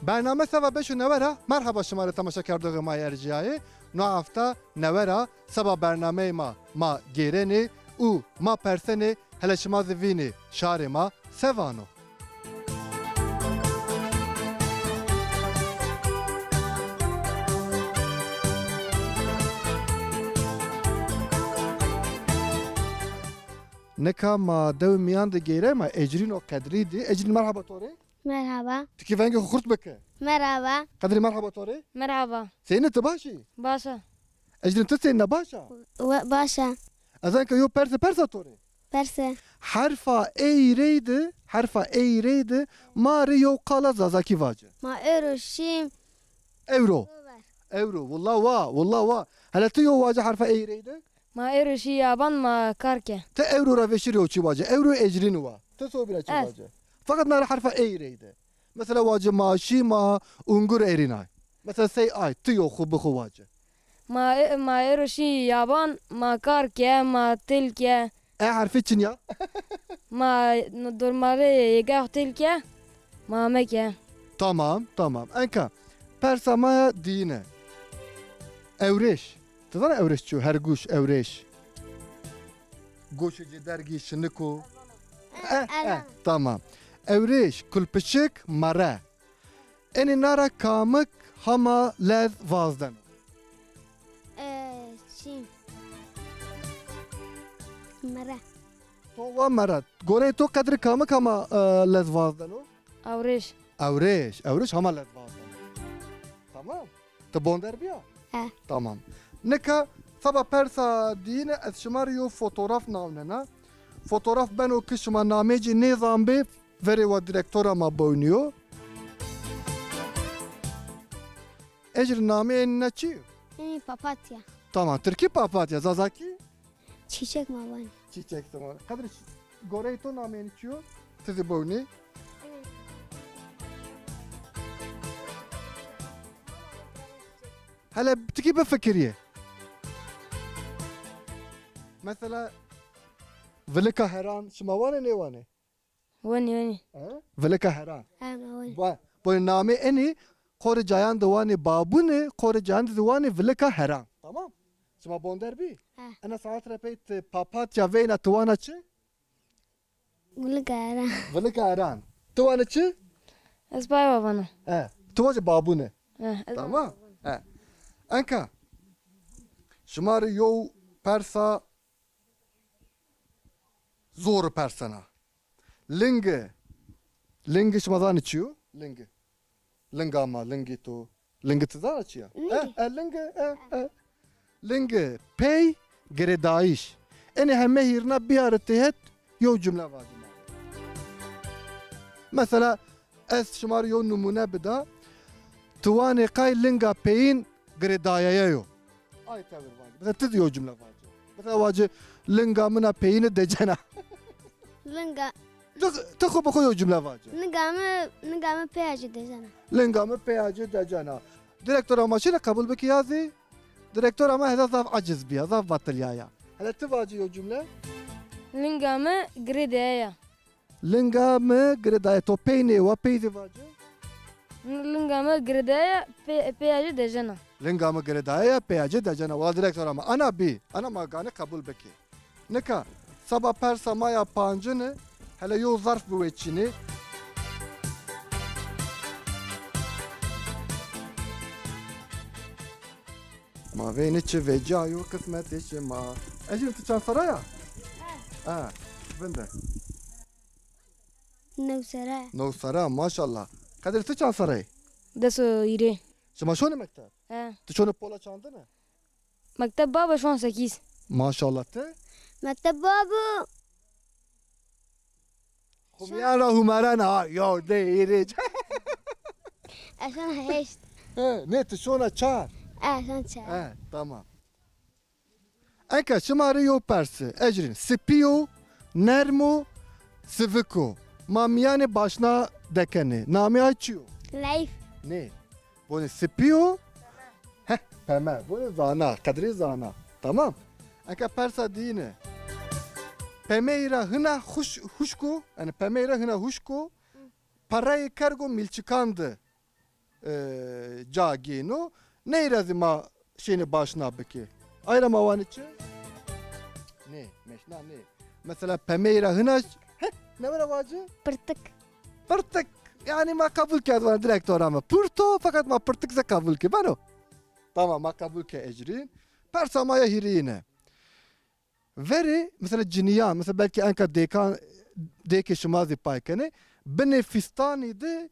برنامه سبا بشو نورا مرحبا شما را تماشا کردوغ ما ارجیایی نو هفته نورا سبا برنامه ما گیرنی او ما پرسنی هل شما زوینی شار ما سوانو نکا ما دو میان ده گیره ما اجرین و قدری دی اجرین مرحبا توری مرحبا تکی ونگه خورد بکه مرحبا قدری مرحبا توری مرحبا سینه تباشی باشا اجرین تو سینه باشا باشا از اینکه یو پرسا توری برسه حرفا ای رید ماری یو قالا زازاکی واجه ما اروشیم اورو والله وا هلا تو یو واجه حرفا ای رید ما ایروشی یابان ما کارکه تا اورو را وشری او چی واجه اورو اجرین وا تو سو بیرا چی واجه فقط نار حرفا ای رید مثلا واجه ماشی ما اونگور ایرینای مثلا سی آی تو یو خوب بخو واجه ما ایروشی یابان ما کارکه ما تلکه ای حرفی چنیا ما درماره یگاه تلکه ما مکه tamam انکا پرسا ما دینه اورش تزان اورش چو هر گوش اورش گوش درگی شنکو tamam اورش کلپشک مره اینی نارا کامک هما لذ وازدن چیم مره تو و مرد گوره تو قدر کامک هما لذ وازدنو اورش اورش هما لذ وازدن tamam تو بوندر بیا tamam نکا سبا پرسا دین از شمار یو فوتوراف نامنه نه فوتوراف بنو که شما نامه جی نظام بی وری و دیرکتورا ما بونیو اجر نامه این نه چی؟ این پاپاتیا tamam ترکی پاپاتیا زازاکی؟ çiçek mavani چیچک tamam قدر گوره تو نامه این چیو؟ تزی بونی؟ هلا بتكي بفكريه مثلا فلكا هران شماوانه نيوانه ونی فلكا هران mavani بو نامه اني قور جايان دواني بابونه قور جايان دواني فلكا هران تمام شما بوندر بي انا ساعات ربيت بابات يا فينا توانا تشي gulgara فلكا هران توانا تشي اسبای بابانا تواجه بابونه تمام تمام انكا شمار يو برسا زور برسنا لنگ شما دانی چیو؟ لنگ اما لنگی تو لنگ تزارا چیا؟ لنگ پی گردایش اینی همه هیرنا بیارتهت یو جمله واجمه مثلا از شمار یو نمونه بدا تواني قاي لنگا بين گردایایو آی تابر واجه مثلا تدیو جمله واجه مثلا واجه لنگا منا بين دجنا linga تخو بخو یو جمله واجه nigame peyacı desene لنگا مه پیاجه دجنا ديريكتور ماشينه قبول بك يازي ديريكتور ما هذا ضاف عجز بها ضاف بطليايا هل تواجه یو جمله لنگامه گریدایا لنگا مه گردای تو بيني و بيزي واجه لنگامه گریدایا پیاجه دجنا لنگا مه گردای پیاجه دجنا و ديريكتور ما انا ما گانه قبول بك نکا سبا پرسا ما یا پانجنه هلا یو ظرف بوچینه ما بين تشفيجايو قسمتش ما اجي انت كان سرايا بنده نو سرا ما شاء الله قدر انت كان سراي دسو يري شما شلون مكتب تو شلون بولا چاندنه مكتب بابا شلون سكيس ما شاء الله ته مكتب بابو خميانا همرانا يا ديرج عشان هيشت نت شلون چار عشان çay tamam انكا شماريو برس اجرين سبيو نرمو سفيكو مامياني باشنا دكني نامي اچيو لايف Ne? Bunu sipiyo. Heh, tamam. Bunu zana, kadri zana. Tamam. Aka persa dine. Pemeira hına huşku, yani pemeira hına huşku. Parayı kargo milçikandı. cagino neyrezi ma şeyini başına beki. Ayra mavan içi? Ne? Meşna ne? Mesela pemeyra hınaş. Ne var avacı? Pırtık. Pırtık. Yani ma kabul ke advan direktör ama. Pırto fakat ma pırtık ze kabul ke. Bano. Tamam ma kabul ke ecrin. Persamaya hirine. Veri mesela ciniyan. Mesela belki enka dekan deke şimazi paykene. Benefistani de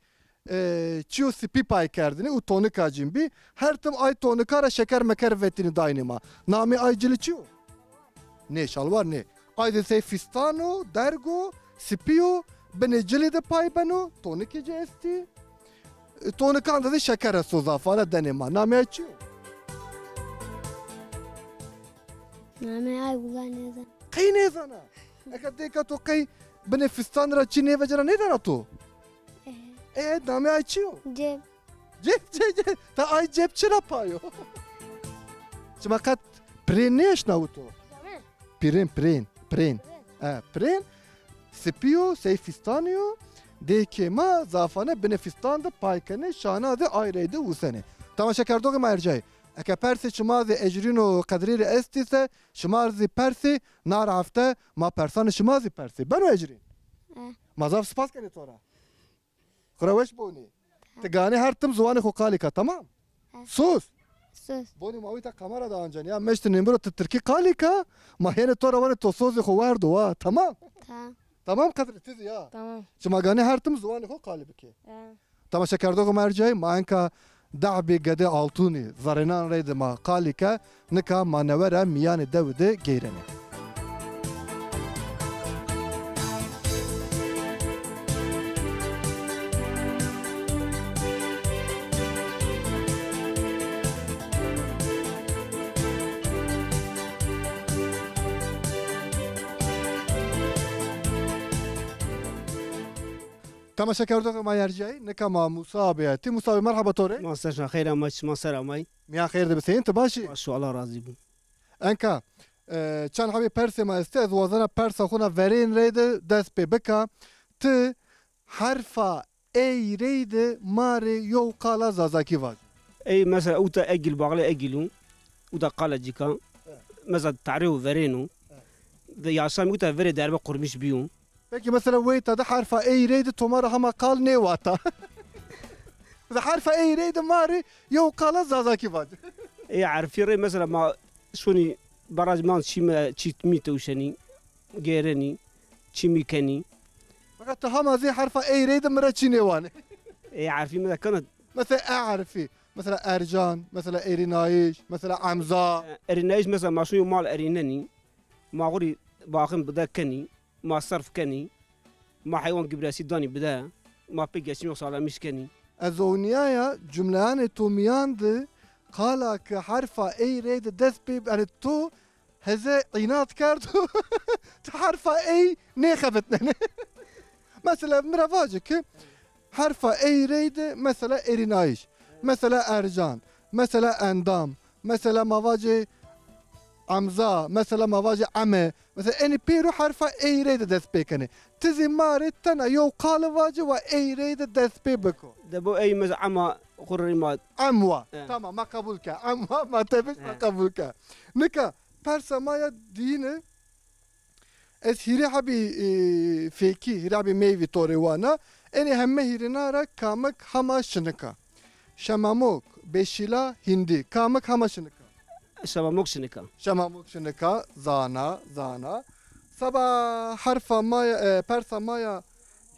çiyo sipi paykerdini. U tonika cimbi. Her tım ay tonikara şeker meker vetini dainima. Nami aycili çiyo. Ne şalvar ne? Ayde se fistano, dergo, sipiyo. Benecili de pay beno. Toniki esti. Tonikan da şeker sozafana denima. Nami ayçiyo. Nami ay ulan ne zaman? Kıy ne zana? Eka deka to kıy benefistan ra çine vecera ne dana to? Nami ayçiyo. Cep. Cep. Ta ay cep çıra payo. Şimdi kat pren ne yaşna uto? Pren. Pren. Sipiyo, seyfistaniyo. Deke ma zafane benefistan da paykane şana de ayrıydı u sene. Tamam şeker doge ma ercay. Eke persi şımazi ecrino kadriri estise şımarzi persi nar hafte ma persanı şımazi persi. Ben o ecrin. Mazaf spas kene tora. Kuraveş boni. Tegane her tım zuvanı hokalika tamam. Sus. Sus. Boni mavita kamera da ancan ya meşte nimero tırki kalika. Ma yene tora vane tosozi hovardo ha tamam. Tamam. Tamam kadri tizi ya. Tamam. Şımagane her tım zuvanı hokalibiki. Tamam şeker doge ma ercay ma enka دعبي قدي عالطوني ظرنان ريد ما قالك نكا ما نورا ميان دود جيرني تمام شكر دوك ما يرجعي نكا ما مصابي تي مصابي مرحبا توري ما استشنا خير ماش ما سر ماي ميا خير ده بس انت ماشي ما شاء الله راضي بو انكا كان حبي بيرسي ما استاذ وزنا بيرسا خونا فيرين ريد داس بيبكا ت حرفا اي ريد ماري يو قالا زازاكي واج اي مثلا اوتا اجل باغلي اجلو اوتا قال جيكا مثلا تعريو فيرينو يا سامي اوتا فيري داربه قرمش بيو بكي مثلا ويتا ده حرفا اي ريد تومارا هما قال نيواتا ده حرفا اي ريد ماري يو قالا زازاكي واج اي عارفي ري مثلا ما شوني براج مان شي ميتوشني غيرني شي ميكاني فقط هما زي حرفا اي ريد مراتشي نيواني اي عارفي مثلا كانت مثلا اعرفي مثلا ارجان مثلا ايرينايش مثلا عمزه ارينايش مثلا ما شو مال اريناني ما غوري باخن بدا كني ما صرف كني ما حيوان قبراسي داني بدا ما بيجي مش على مش كني ازونيايا جملان تومياند قالا كحرفا اي ريد دس بيب يعني تو هذا عينات كاردو حرفا اي نيخفتنا مثلا مرافاجك حرفا اي ريد مثلا ايرينايش مثلا ارجان مثلا اندام مثلا مواجه عمزة مثلا مواجه عمى مثلا اني بيرو حرفا اي ريد دس بيكني تزي ماري تنا يو قال واجه و اي ريد دس بيبكو دبو اي مثلا عما قرري ما عموا تمام ما قبولك عموا ما تبش ما قبولك نكا برسا مايا دينه از هيري حبي فيكي هيري حبي ميفي توريوانا اني هم هيرينارا كامك هما شنكا شماموك بشيلا هندي كامك هما شنكا شماموك شنكا شماموك شنكا زانا سبا حرفا مايا برسا مايا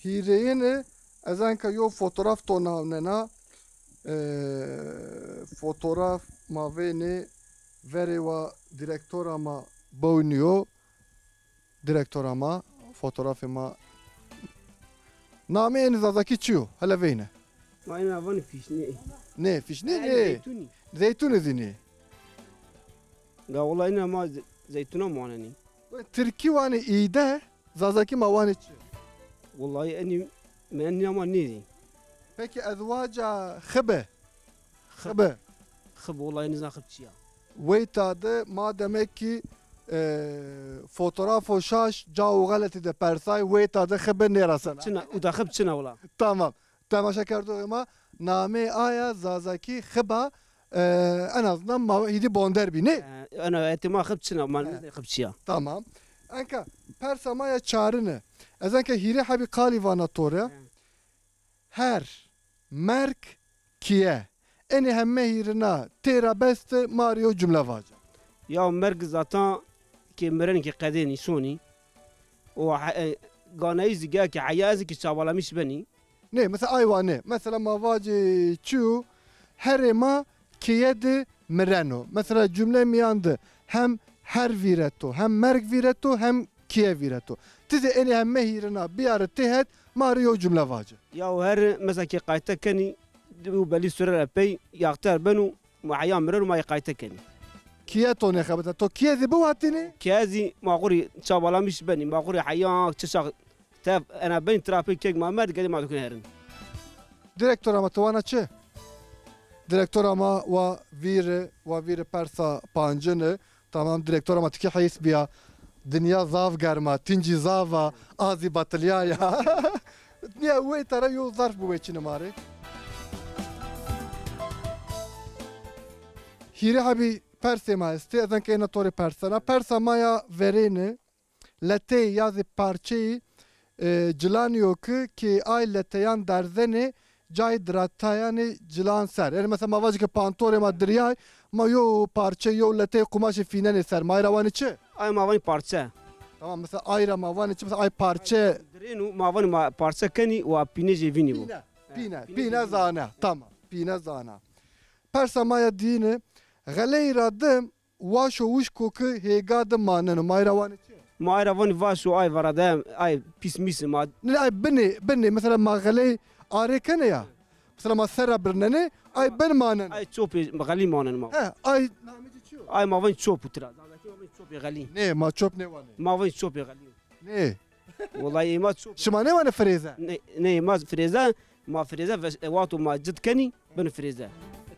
هيرينه ازانكا يو فوتوراف توناوننا fotoğraf ma veni veri ve direktora ma boynuyor direktora ma fotoğrafı ma name en zazaki çiyo hala veyne ما انا فاني فيش ne fişne ne زيتوني zeytun izini لا والله انا ما زيتونه معناني Türkiye vani iyide zazaki ma vani çiyo والله اني ما اني ما نيدي peki ezvaca خبه خب والله اني زاخب شيا ویتاده ما demek ki fotoğraf o şaş cavu galeti de persay ویتاده خبه nerasana شنا وداخب شنا ولا tamam تماشا کردو ما نامه آیا زازکی خبا en azından hidi bonder bi ne? انا اعتماد خبتشنا ما خبتشيا Tamam. Enka persamaya çağrını. Ezenke hire habi kalivana tore. Her merk kiye. Eni hemme hirina tera beste Mario cümle vaca. يا مركز زاتان كي مرن كي قديني سوني و قانايز جا كي عيازي كي شابالا مش بني Ne mesela ayva ne? Mesela mavaci çu herema kiyedi mireno. Mesela cümle mi yandı? Hem her vireto, hem merk vireto, hem kiye vireto. Tize eni hemme hirina bir arı tehet Mario cümle vaca. يا هر مثلا كي قايتا كني بلي سورة بي يختار بنو مع عيام مرن ما يقايتا كني Kiye to ne xebete? To kiye di bu hatini? كازي ما غوري شابالا مش بني ما غوري حيان تشاغ تاف انا بين ترافيك كيك ما ماد قال ما تكون هرن Direktör ama tovana çe? Direktör ama wa vir persa pancını. Tamam direktör ama tiki hayis biya. Dünya zav germa, tinci zava, azi batıliya ya. Niye uve tara yo zarf bu veçini mare? Hire habi perse ma este, ezen ke ena tore persana. Persa maya vereni, lete yazi parçeyi cilaniyo ki ay leteyan derzeni cay dratayani cilan ser. Yani mesela mavacı ki pantore ma diryay ma yo parça yo lete kumaşı finene ser. Mayra vani çi? اي ما فاني بارتسا Tamam mesela ayra ma vani çi mesela ay parça درينو ما فاني ما بارتسا كني و بينيجي فيني بو Pine zana. Tamam. Pine zana. Persa maya dini galeyra dım vaşo uşko ki hegadım manenu. Mayra vani çi? ما ايرا فاني فاشو اي فرادام اي بيس ميس ما Ne ay beni mesela ma galey are kene ya. Mesela ma sera birnene ay ben manen. اي تشوبي غالي مونن ما He ay اي ما فاني تشوب ترى ما فاني تشوبي غالي ne ma çöp ne vani? ما فاني تشوبي غالي Ne? والله ما تشوب Şıma ne vani freze? ني ما فريزا ما فريزا واتو ما جد كني بن فريزا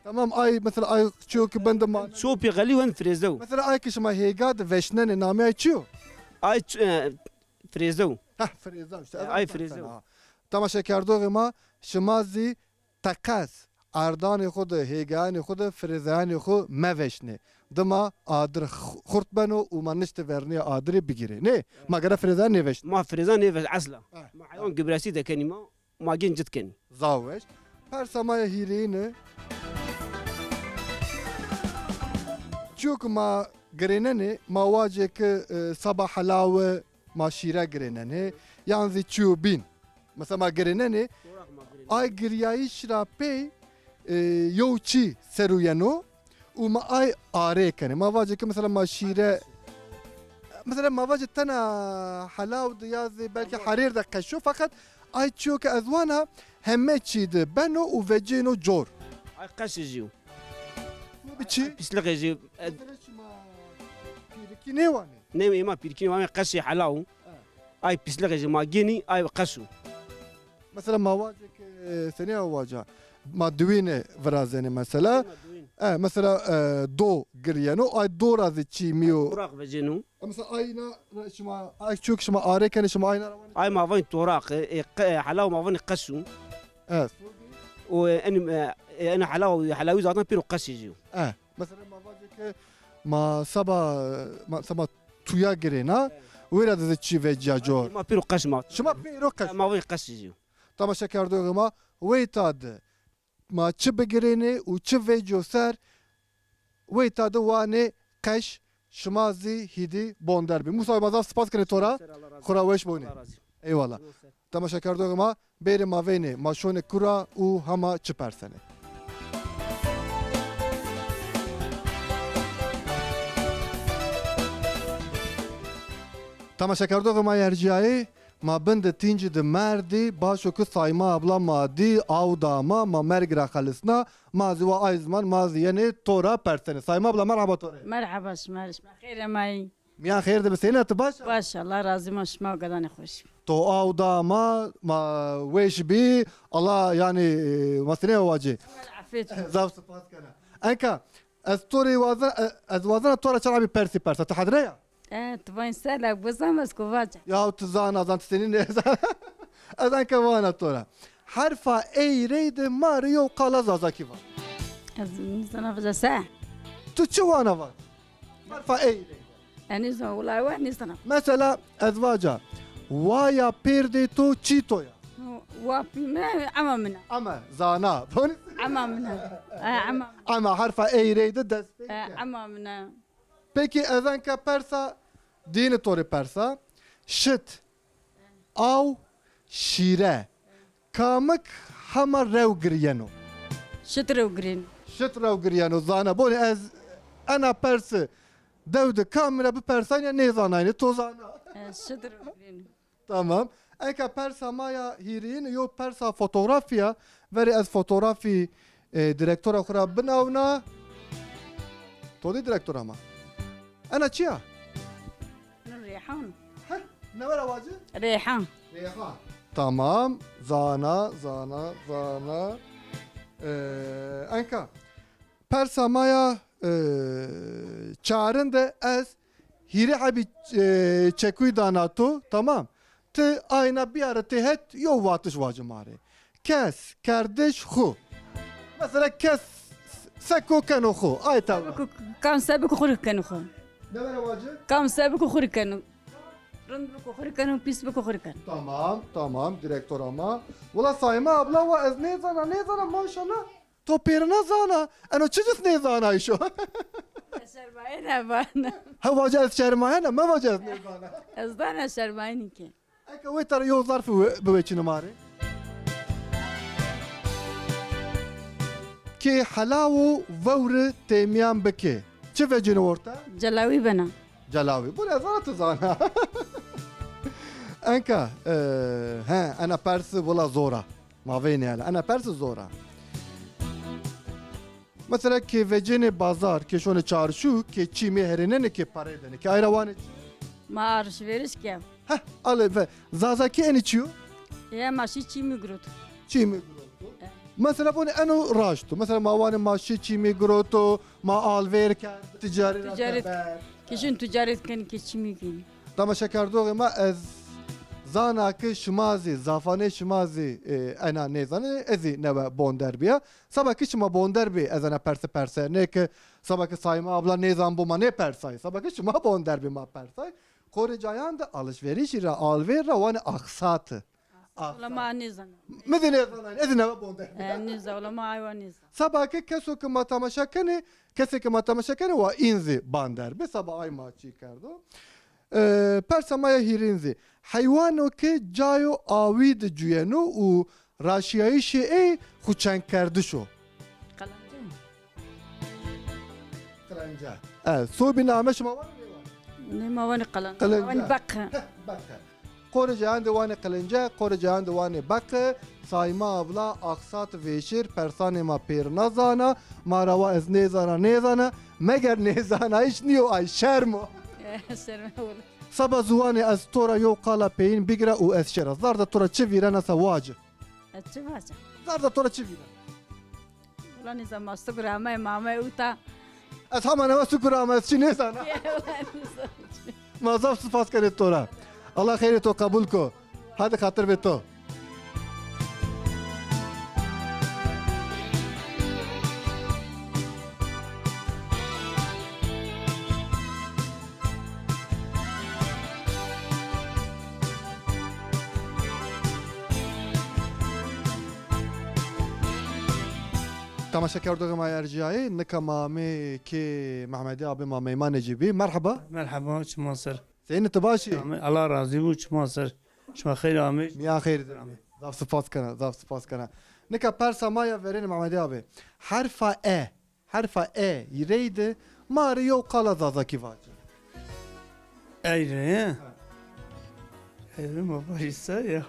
Tamam ay mesela ay çiyor ki ben de ma. تشوبي غالي وين فريزو Mesela ay ki şıma hegad veşnene name ay çiyor. اي فريزو Heh freze işte. Ay freze. Tamam şekerdoğu ma şımazi takas. Ardan xud hegan xud frezan xud meveşne. Dama adır xurt beno u manişte verniye adırı bigire. Ne? Magara frezan ne veşne. ما فريزا نيفز عسلا ما حيوان قبراسي ده كني ما جين جد كني Zavveş. Persamaya hireğini çünkü ma greneni ma vace ki sabah halave ma şire greneni yanzi çubin. Mesela ma greneni ay giryayı şirapey yoğçi seruyeno u ma ay are kene. Ma vace ki mesela ma şire mesela ma vace tana halav diyazi belki harir de kaşo fakat ay çiyor ki azwana hemme çiydi beno u vecino jor. اي قش يجيو Bu biçi. بيسلق يجيو Ki ne var ne? نيم ما بيركيني ما قش حلاو اي بيسلق يجي ما جيني اي قشو Mesela mavacık sene avaca madvine vrazene mesela. Mesela do giryano ay do razı çimiyo. توراق فجينو Mesela ayna şuma ay çok şuma areken şuma ayna ravan. اي ما فين توراق حلاو ما فين قشو Evet. واني انا حلاوي زعطان بيرو قش يجيو Mesela mavacık ma sabah tuya girena. Wera da çi ve jajor. ما بيرو قش ما Şuma piro kaç. ما فين قش يجيو Tama şekerdoguma weytad ma çi begirene u çi ve joser weytad wane kaş şmazi hidi bonderbi. Musa bazı spas kene tora. Khura weş boyne. Eyvallah. Tama şekerdoguma beri mavene maşone kura u hama çi persene. Tama şekerdoguma yerciayı ma bende tinci de merdi başo ku sayma abla madi avdama ma mergra khalisna mazi wa aizman mazi yani tora persene sayma abla merhaba tora مرحبا شمالش بخير يا ماي miyan khair de besene tabaş باش الله رازي ما شما وقداني خوش to avdama ma weş bi Allah yani masne vaci عفيت zav spas kana enka astori wazana tora çarabi persi persa tahadre ya تبين سالك بزمس كوفاج ya tuzan azan senin ne azan kavana tora حرفا ای رید ماریو قالا زازاکی واد از نیزنا بجسه تو چه وانا واد حرفا ای رید نیزنا ولا نیزنا مثلا ازواجا وایا پیردی تو چی تویا وابي ما عما منا اما زانا عما منا عما اما حرفا ای رید دست عما منا Peki ezenka persa dini tori persa şit av şire kamık hama rev giriyeno شتر وجرين şit rev giriyeno zana boni ez ana persi devde kamera bu persanya ne zanayını to zana شتر وجرين tamam eka persa maya hiriyin yo persa fotoğrafya veri ez fotoğrafi direktora kura binavna to di direktora ma ana çiya ريحان ne var avacı ريحان Reyhan. Tamam. Zana. Anka. Persamaya çağırın da ez hiri abi çekuy danato. Tamam. Te ayna bir ara te het yo vatış vacı mare. Kes kardeş hu. Mesela kes seko kano hu. Ay tamam. كم سابك وخورك كانوا خو Ne var vacı? كم سابك وخورك كانوا رند بك وخورك كانوا بيس بك وخورك كانوا Tamam direktör ama. Valla Sayma abla va ez ne zana maşallah. Topirina zana. Ano çiziz ne zana işo. شرباينا بانا Ha vaca ez şermahana ma vaca ez ne zana. ازدانا شربايني كي Eka ve tar yo zarfı bu veçini mari. Ki halavu vevri temiyan beke. Çi vecini orta? جلاوي بنا Calavi. Bu ne zana. Anka, ana persi valla zora. Maveyni yani. Ana persi zora. Mesela ki vecini bazar ki şunu çarşı ki çimi herine ki para edene ki ayravanı. ما اعرفش فيرش كيف Heh, ale ve zazaki en içiyor. يا ماشي تشي ميغروت Çimi groto. Mesela bunu enu raştu. Mesela mavani maşi çimi groto, ma alverken ticari Ticaret. rahaber. كيشون تجارت كان كيشي ميغين Dama şekerdoğu ma ez zanaki şmazi, zafane şmazi ena ne zanı ezi neve bonderbiya. Sabaki şma bonderbi ezana perse ne ki sabaki sayma abla ne zan bu ma ne persay. Sabaki şma bonderbi ma persay. Korecayan da alışveriş ira alver ravani aksatı. ولا ما نيزنا Mezi ne zanı ezi neve bonderbi. نيزا ولا ما ايوا نيزا Sabaki keso ki matamaşakani kesi ki matamaşakani va inzi banderbi. Sabah ay maçı kardo. Persamaya hirinzi. Hayvano ki cayo avid cuyeno u raşiyayı şeye huçen kerdişo. قلنجة Kıranca. Evet. Soy bir name şuma var mı? نيما وين قلنجة قلنجة. وين بقى Bakı. Korece ande vane kılınca, korece ande vane bakı. Sayma abla aksat veşir persane ma per nazana. Marava ez ne zana. Meger ne zana iş niyo ay şermo. سرنا ولا Sabah zuane ez tora yo qala peyin bigra u ez şera. Zarda tora çi virana sa vacı. اتفاجا Zarda tora çi virana. ولا نيزا ما استقرا ما ماما وتا Ez hemen eve şükür ama ez çi ne zana. ولا نيزا Mazaf sıfat kare tora. Allah khayri to kabul ko. Hadi khatır ve to. تماشا كردوغ ما يرجعي نكا مامي كي محمدي ابي مامي ما نجيبي مرحبا مرحبا شما سر زين تباشي الله راضي بو شما سر شما خير عامل ميا خير ضاف سباس كنا نكا بارسا ما يفرين محمدي ابي حرف ا يريد ماريو قال ذا كيفاج ايري ايري ما بايسا يا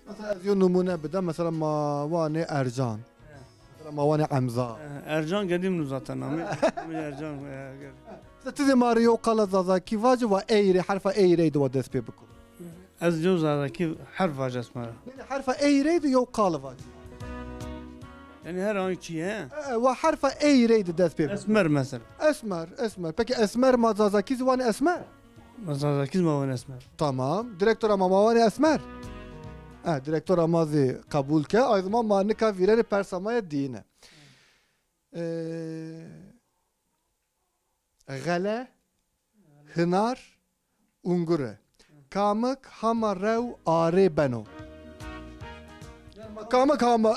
مثلا زيون نمونه بدا مثلا ما واني ارجان مثلا ما واني عمزه ارجان قديم zaten عامل ارجان تدي ماريو قال ذا كيفاج وايري حرف اي يريد ودس بيبكو از جوز هذا كيف حرف اجى اسمه حرف اي يريد يو قال فاج يعني هر اي شيء ها وحرف اي يريد دس بيبكو اسمر مثلا اسمر peki esmer ma zazakiz vani esmer بس هذا كيف ما هو اسمر tamam direktör ama ma vani esmer Direktör amazı kabul ke. Ay zaman ma nika vireni persamaya dine. Gale, hınar, ungure. Kamık hama rev are beno. Kamık hama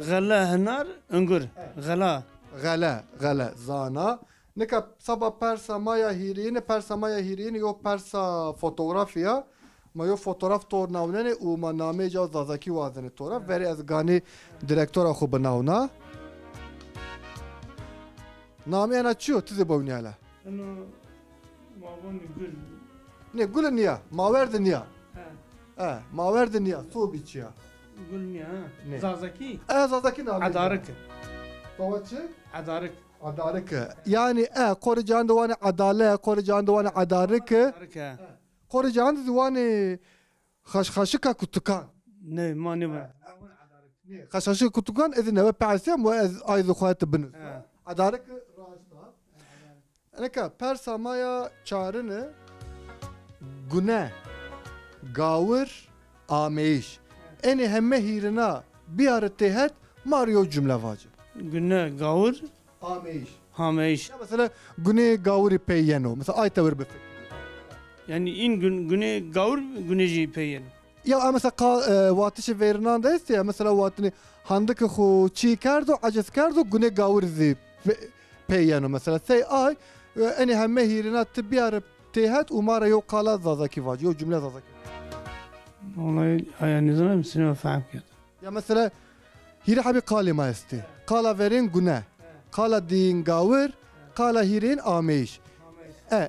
غلا هنار انقر غلا Gale zana. Nika sabah persamaya hirini yo persa fotoğrafya. Ma yo fotoğraf tor navnene u ma name ca zazaki vazene tora. Veri az gani direktora khu banavna. Name ana çiyo tizi bavnyala. انه ما بون يقول Ne gule niya? Maverdi niya? Maverdi niya? Su biçiya. قول ها Ne? زازكي Zazaki name. عدارك Kovaçı? عدارك Adarık. Yani korucan duvanı adale, korucan duvanı adarık. عدارك Korucan duvanı haşhaşıka kutukan. نه ما نبغى Haşhaşı kutukan ezin eve persiyem ve ez ayzu kuayet biniz. Adarık rajda. Neka persamaya çağrını güne, gavur, ameyiş. Eni hemme hirina bir arı tehet Mario cümle vacı. قلنا قاور Ameyiş. هاميش Ya mesela güne gavuri peyyeno. Mesela ay tavır befek. يعني إن قلنا قاور قلنا جي بين Ya mesela vatişi verinan da ya mesela vatini handık khu çi kardo aciz kardo güne gavuri peyyeno mesela say ay eni hemme hirina bir arı tehet umara yok kala zazaki vacı. Yok cümle zazaki. والله يعني ظلم سنة فاهم كده Ya mesela hiri habi kalima esti. Kala verin güne. Kala din gavur. Kala hirin ameyiş.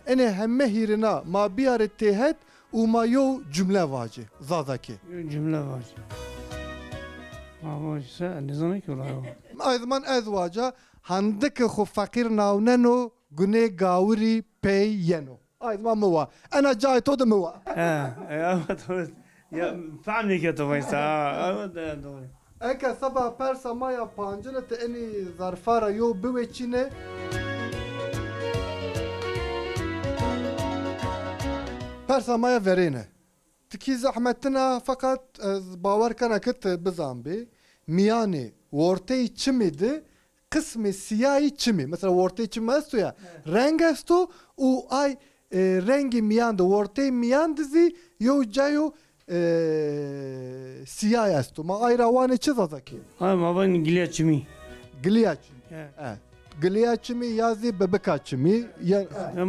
Ene hemme hirina ma bir arı tehet uma yo cümle vacı. Zazaki. جملة واجد ما واجد سأل نظامك ولا هو Ay zaman ez vaca handık khu fakir navneno güne gavuri peyyeno. Ay zaman mı va? Ana cay to da mı va? يا فهمني كده ويسا Eka sabah persamaya pancıla te eni zarfara yo biveçine. Persamaya verene. Tiki zahmetine fakat bavar kana kit bizambi. Miyani ortayı çimidi. Kısmı siyahi çimi. Mesela ortayı çimi esto ya. Renk esto u ay rengi miyandı. Ortayı miyandızi yo cayo siyah esto. Ma ay ravane çiz azaki. هاي ما بين قليات شمي Gliyaç. Gliyaçımı yazı bebekaçımı. Ya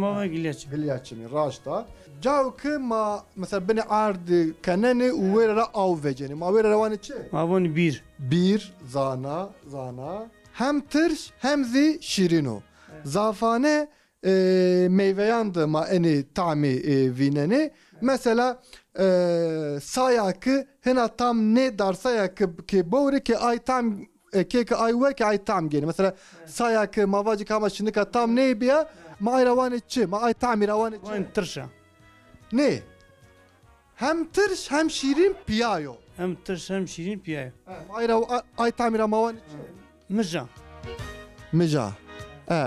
ما بين قليات شمي Gliyaçımı raşta. Cav ki ma mesela beni ardı kanene uvera av veceni. Ma vera ravane çi. ما بين بير Bir zana. Hem tırş hem zi şirino. Zafane meyveyandı ma eni tami vineni. Mesela sayakı hena tam ne darsa ki bori ki ay tam ki ay ve ki ay tam gene. Mesela sayakı mavacı kama şimdi ka tam ne biya ma ay ravan etçi ma ay tam ravan etçi. وين ترشا Ne? Hem tırş hem şirin piyayo. هم ترش هم شيرين بياي Ay tam ravan etçi. مرجع Mija.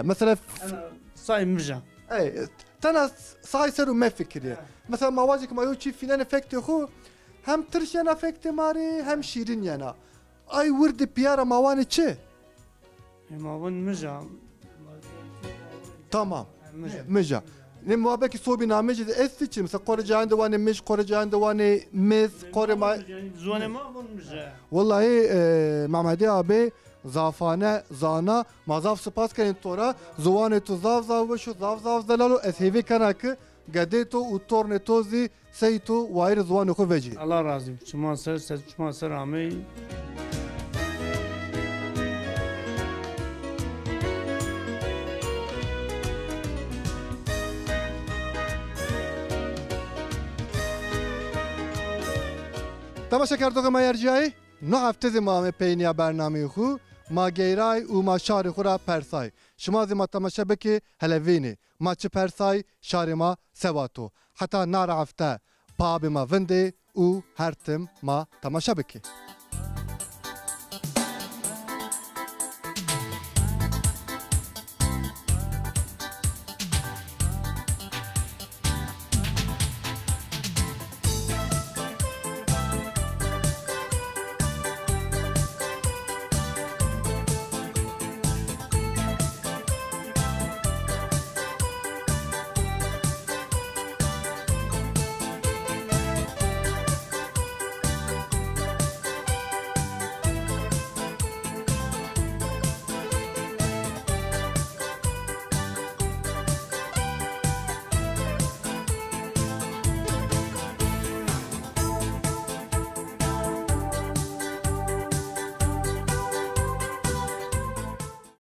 Mesela أنا صايم مرجع tana sayseru me fikriye. Mesela mavacık mayo çi filan efekti khu hem tırş yana efekti mari hem şirin yana. Ay vurdu piyara mavani çi. ما بين مرجع Tamam. مرجع Mija. Ne muhabbeki sobi nameci de esti çi. Mesela korucan da vani miş, korucan da vani mis, koruma. زوانه ما بين مرجع Vallahi Mehmedi abi zafane zana mazaf spas kenin tora zuvane tu zav ve şu zav zalalo eshevi kanakı gadeto u tornetozi seytu vair zuvane khu veci. الله راضي شما سر شما سر عمي Tamaşa kardok ma yercai no hafte zimame peyniya bername khu ma geyray u ma şari khura persay. Şima zima tamaşa beki helevini maçı persay şarima sevato. Hatta nara hafte pabima vende u hertim ma tamaşa beki.